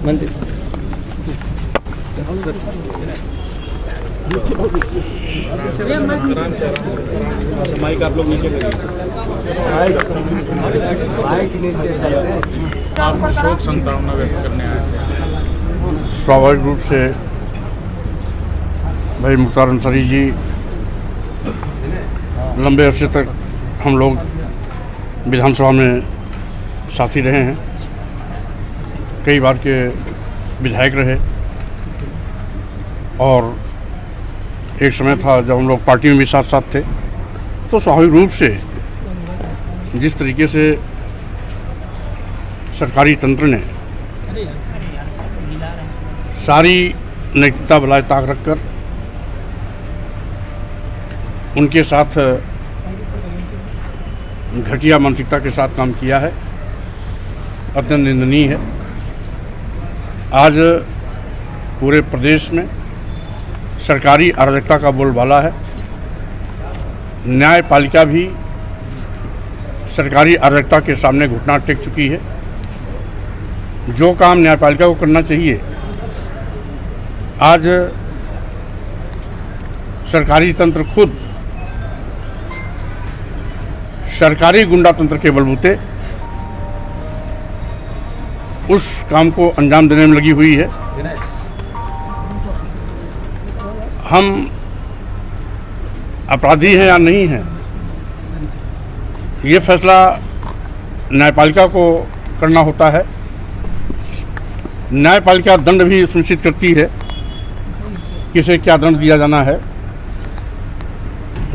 मंदिर माइक आप लोग नीचे करिए। आप शोक संतावना व्यक्त करने आए थे। स्वाभाविक रूप से भाई मुख्तार अंसारी जी लंबे अरसे तक हम लोग विधानसभा में साथी रहे हैं, कई बार के विधायक रहे और एक समय था जब हम लोग पार्टी में भी साथ साथ थे। तो स्वाभाविक रूप से जिस तरीके से सरकारी तंत्र ने सारी नैतिकता बलाए ताक रखकर उनके साथ घटिया मानसिकता के साथ काम किया है, अत्यंत निंदनीय है। आज पूरे प्रदेश में सरकारी अराजकता का बोलबाला है। न्यायपालिका भी सरकारी अराजकता के सामने घुटना टेक चुकी है। जो काम न्यायपालिका को करना चाहिए आज सरकारी तंत्र खुद सरकारी गुंडा तंत्र के बलबूते उस काम को अंजाम देने में लगी हुई है। हम अपराधी हैं या नहीं हैं, ये फैसला न्यायपालिका को करना होता है। न्यायपालिका दंड भी सुनिश्चित करती है किसे क्या दंड दिया जाना है,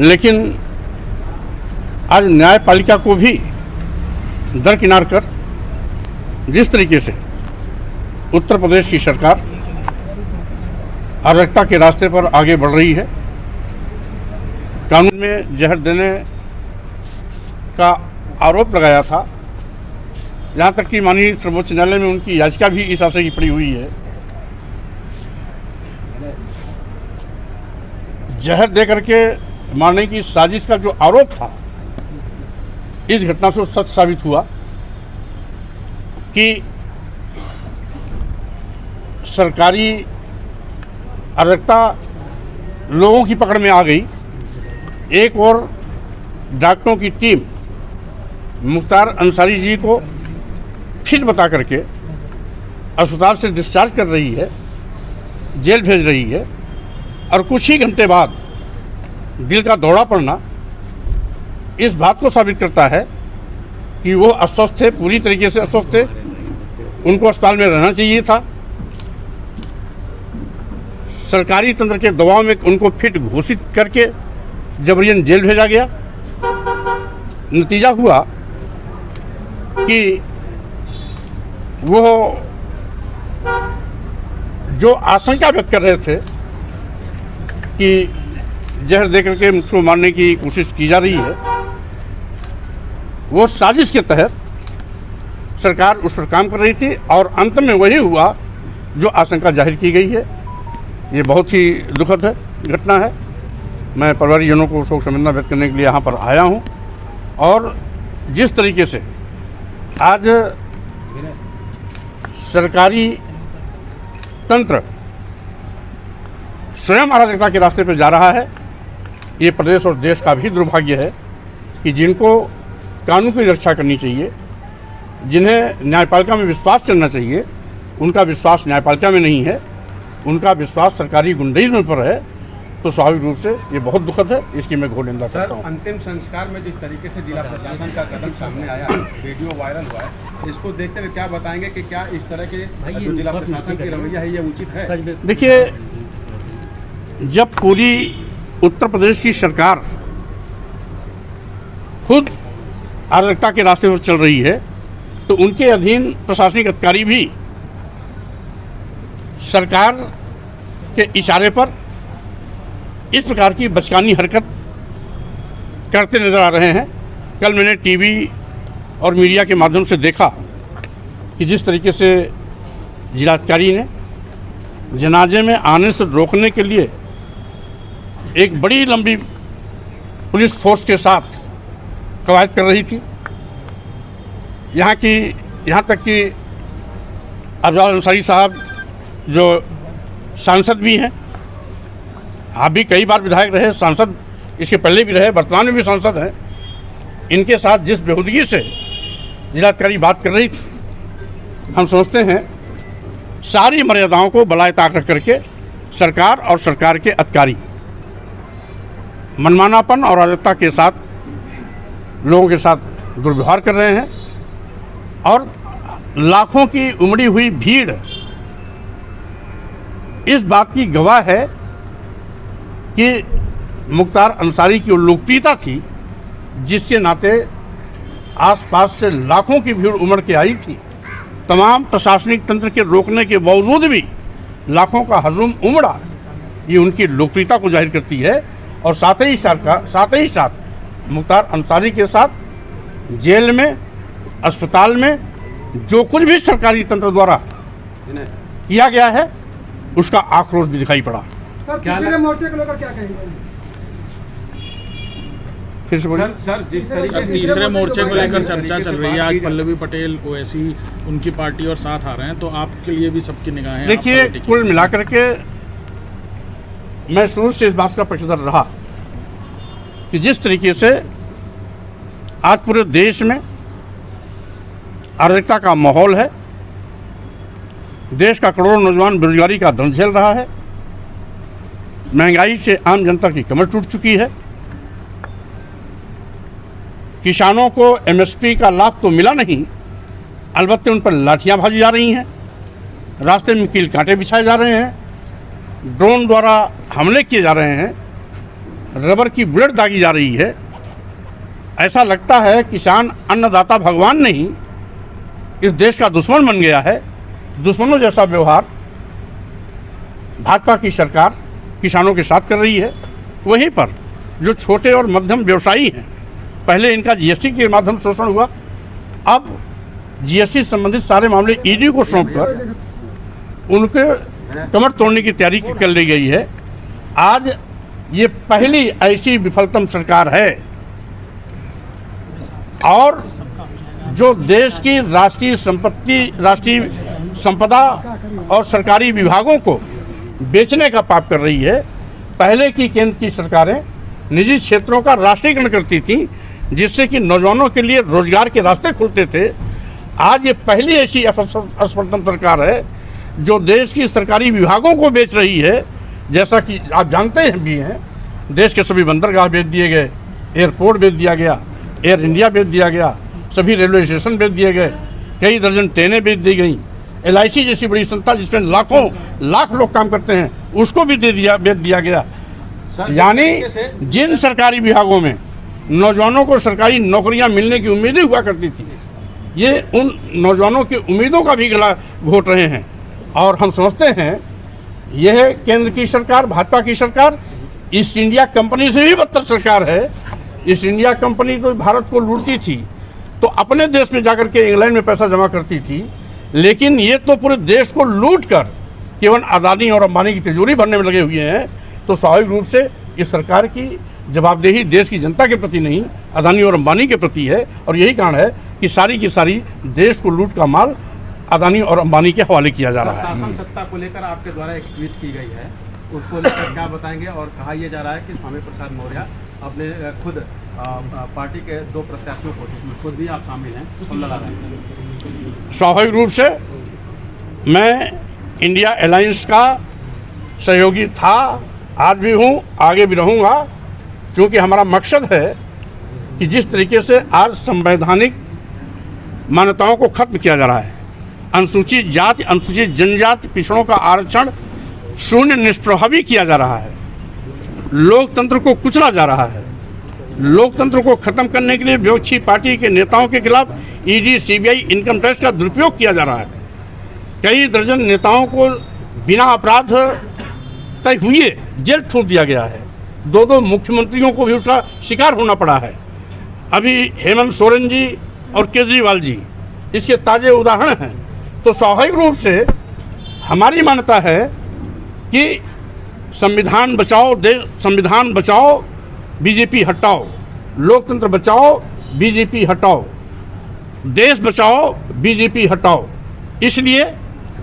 लेकिन आज न्यायपालिका को भी दरकिनार कर जिस तरीके से उत्तर प्रदेश की सरकार अराजकता के रास्ते पर आगे बढ़ रही है, कानून में जहर देने का आरोप लगाया था, यहाँ तक कि माननीय सर्वोच्च न्यायालय में उनकी याचिका भी इस आशय की पड़ी हुई है। जहर दे करके मारने की साजिश का जो आरोप था, इस घटना से सच साबित हुआ कि सरकारी अराजकता लोगों की पकड़ में आ गई। एक और डॉक्टरों की टीम मुख्तार अंसारी जी को फिर बता करके अस्पताल से डिस्चार्ज कर रही है, जेल भेज रही है, और कुछ ही घंटे बाद दिल का दौरा पड़ना इस बात को साबित करता है कि वो अस्वस्थ थे, पूरी तरीके से अस्वस्थ थे, उनको अस्पताल में रहना चाहिए था। सरकारी तंत्र के दबाव में उनको फिट घोषित करके जबरियन जेल भेजा गया। नतीजा हुआ कि वो जो आशंका व्यक्त कर रहे थे कि जहर देकर के मुझको मारने की कोशिश की जा रही है, वो साजिश के तहत सरकार उस पर काम कर रही थी और अंत में वही हुआ जो आशंका जाहिर की गई है। ये बहुत ही दुखद है घटना है। मैं परिवारजनों को शोक संवेदना व्यक्त करने के लिए यहाँ पर आया हूँ। और जिस तरीके से आज सरकारी तंत्र स्वयं अराजकता के रास्ते पर जा रहा है, ये प्रदेश और देश का भी दुर्भाग्य है कि जिनको कानून की रक्षा करनी चाहिए, जिन्हें न्यायपालिका में विश्वास करना चाहिए, उनका विश्वास न्यायपालिका में नहीं है, उनका विश्वास सरकारी गुंडाइज्म पर है। तो स्वाभाविक रूप से ये बहुत दुखद है, इसकी मैं घोर निंदा करता हूँ। अंतिम संस्कार में जिस तरीके से जिला प्रशासन का कदम सामने आया, वीडियो वायरल हुआ है, इसको देखते हुए क्या बताएंगे कि क्या इस तरह के जो जिला प्रशासन की रवैया है ये उचित है? देखिए, जब पूरी उत्तर प्रदेश की सरकार खुद अराजकता के रास्ते पर चल रही है, तो उनके अधीन प्रशासनिक अधिकारी भी सरकार के इशारे पर इस प्रकार की बचकानी हरकत करते नजर आ रहे हैं। कल मैंने टीवी और मीडिया के माध्यम से देखा कि जिस तरीके से जिलाधिकारी ने जनाजे में आने से रोकने के लिए एक बड़ी लंबी पुलिस फोर्स के साथ कवायद कर रही थी। यहाँ तक कि अफजाल अंसारी साहब जो सांसद भी हैं, आप भी कई बार विधायक रहे, सांसद इसके पहले भी रहे, वर्तमान में भी सांसद हैं। इनके साथ जिस बेहूदगी से जिलाधिकारी बात कर रही थी, हम समझते हैं सारी मर्यादाओं को बलाए ताक रख करके सरकार और सरकार के अधिकारी मनमानापन और अराजकता के साथ लोगों के साथ दुर्व्यवहार कर रहे हैं और लाखों की उमड़ी हुई भीड़ इस बात की गवाह है कि मुख्तार अंसारी की लोकप्रियता थी, जिसके नाते आसपास से लाखों की भीड़ उमड़ के आई थी। तमाम प्रशासनिक तंत्र के रोकने के बावजूद भी लाखों का हजूम उमड़ा, ये उनकी लोकप्रियता को जाहिर करती है। और साथ ही साथ मुख्तार अंसारी के साथ जेल में, अस्पताल में जो कुछ भी सरकारी तंत्र द्वारा किया गया है उसका आक्रोश भी दिखाई पड़ा। सर, तीसरे मोर्चे को लेकर क्या कहेंगे? फिर से बोलिए। सर जिस तरीके से तीसरे मोर्चे को लेकर चर्चा चल रही है, आज पल्लवी पटेल ओवैसी उनकी पार्टी और साथ आ रहे हैं, तो आपके लिए भी सबकी निगाहें। देखिए, कुल मिलाकर के मैं शुरू से इस बात का पक्षधर रहा कि जिस तरीके से आज पूरे देश में अराजकता का माहौल है, देश का करोड़ों नौजवान बेरोजगारी का दंड झेल रहा है, महंगाई से आम जनता की कमर टूट चुकी है, किसानों को एमएसपी का लाभ तो मिला नहीं, अलबत्ते उन पर लाठियां भाजी जा रही हैं, रास्ते में कील कांटे बिछाए जा रहे हैं, ड्रोन द्वारा हमले किए जा रहे हैं, रबर की बुलेट दागी जा रही है। ऐसा लगता है किसान अन्नदाता भगवान नहीं, इस देश का दुश्मन बन गया है। दुश्मनों जैसा व्यवहार भाजपा की सरकार किसानों के साथ कर रही है। वहीं पर जो छोटे और मध्यम व्यवसायी हैं, पहले इनका जीएसटी के माध्यम से शोषण हुआ, अब जीएसटी संबंधित सारे मामले ईडी को सौंपकर उनके कमर तोड़ने की तैयारी कर ली गई है। आज ये पहली ऐसी विफलतम सरकार है और जो देश की राष्ट्रीय संपदा और सरकारी विभागों को बेचने का पाप कर रही है। पहले की केंद्र की सरकारें निजी क्षेत्रों का राष्ट्रीयकरण करती थीं, जिससे कि नौजवानों के लिए रोजगार के रास्ते खुलते थे। आज ये पहली ऐसी असफलतम सरकार है जो देश की सरकारी विभागों को बेच रही है। जैसा कि आप जानते हैं भी हैं, देश के सभी बंदरगाह बेच दिए गए, एयरपोर्ट बेच दिया गया, एयर इंडिया बेच दिया गया, सभी रेलवे स्टेशन बेच दिए गए, कई दर्जन ट्रेनें बेच दी गई, LIC जैसी बड़ी संस्था जिसमें लाख लोग काम करते हैं उसको भी बेच दिया गया। यानी जिन सरकारी विभागों में नौजवानों को सरकारी नौकरियां मिलने की उम्मीदें हुआ करती थी, ये उन नौजवानों की उम्मीदों का भी गला घोट रहे हैं। और हम समझते हैं यह केंद्र की सरकार, भाजपा की सरकार, ईस्ट इंडिया कंपनी से भी बदतर सरकार है। ईस्ट इंडिया कंपनी तो भारत को लूटती थी, तो अपने देश में जाकर के इंग्लैंड में पैसा जमा करती थी, लेकिन ये तो पूरे देश को लूट कर केवल अदानी और अंबानी की तिजोरी भरने में लगे हुए हैं। तो स्वाभाविक रूप से इस सरकार की जवाबदेही देश की जनता के प्रति नहीं, अदानी और अंबानी के प्रति है। और यही कारण है कि सारी की सारी देश को लूट का माल अदानी और अंबानी के हवाले किया जा रहा है। शासन सत्ता को लेकर आपके द्वारा एक ट्वीट की गई है, उसको लेकर क्या बताएंगे? और कहा यह जा रहा है कि स्वामी प्रसाद मौर्य अपने खुद पार्टी के 2 प्रत्याशियों को, जिसमें खुद भी आप शामिल हैं, तो लड़ा रहे हैं। स्वाभाविक रूप से मैं इंडिया अलायंस का सहयोगी था, आज भी हूँ, आगे भी रहूँगा, क्योंकि हमारा मकसद है कि जिस तरीके से आज संवैधानिक मान्यताओं को खत्म किया जा रहा है, अनुसूचित जाति, अनुसूचित जनजाति, पिछड़ों का आरक्षण शून्य निष्प्रभावी किया जा रहा है, लोकतंत्र को कुचला जा रहा है। लोकतंत्र को खत्म करने के लिए विपक्षी पार्टी के नेताओं के खिलाफ ईडी, सीबीआई, इनकम टैक्स का दुरुपयोग किया जा रहा है। कई दर्जन नेताओं को बिना अपराध तय हुए जेल छोड़ दिया गया है। 2 मुख्यमंत्रियों को भी उसका शिकार होना पड़ा है। अभी हेमंत सोरेन जी और केजरीवाल जी इसके ताज़े उदाहरण हैं। तो स्वाभाविक रूप से हमारी मान्यता है कि संविधान बचाओ, संविधान बचाओ, बीजेपी हटाओ, लोकतंत्र बचाओ, बीजेपी हटाओ, देश बचाओ, बीजेपी हटाओ। इसलिए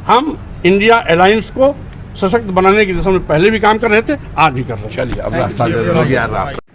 हम इंडिया अलायंस को सशक्त बनाने की दिशा में पहले भी काम कर रहे थे, आज भी कर रहे हैं। चलिए अब रास्ता दे दो यार, रास्ता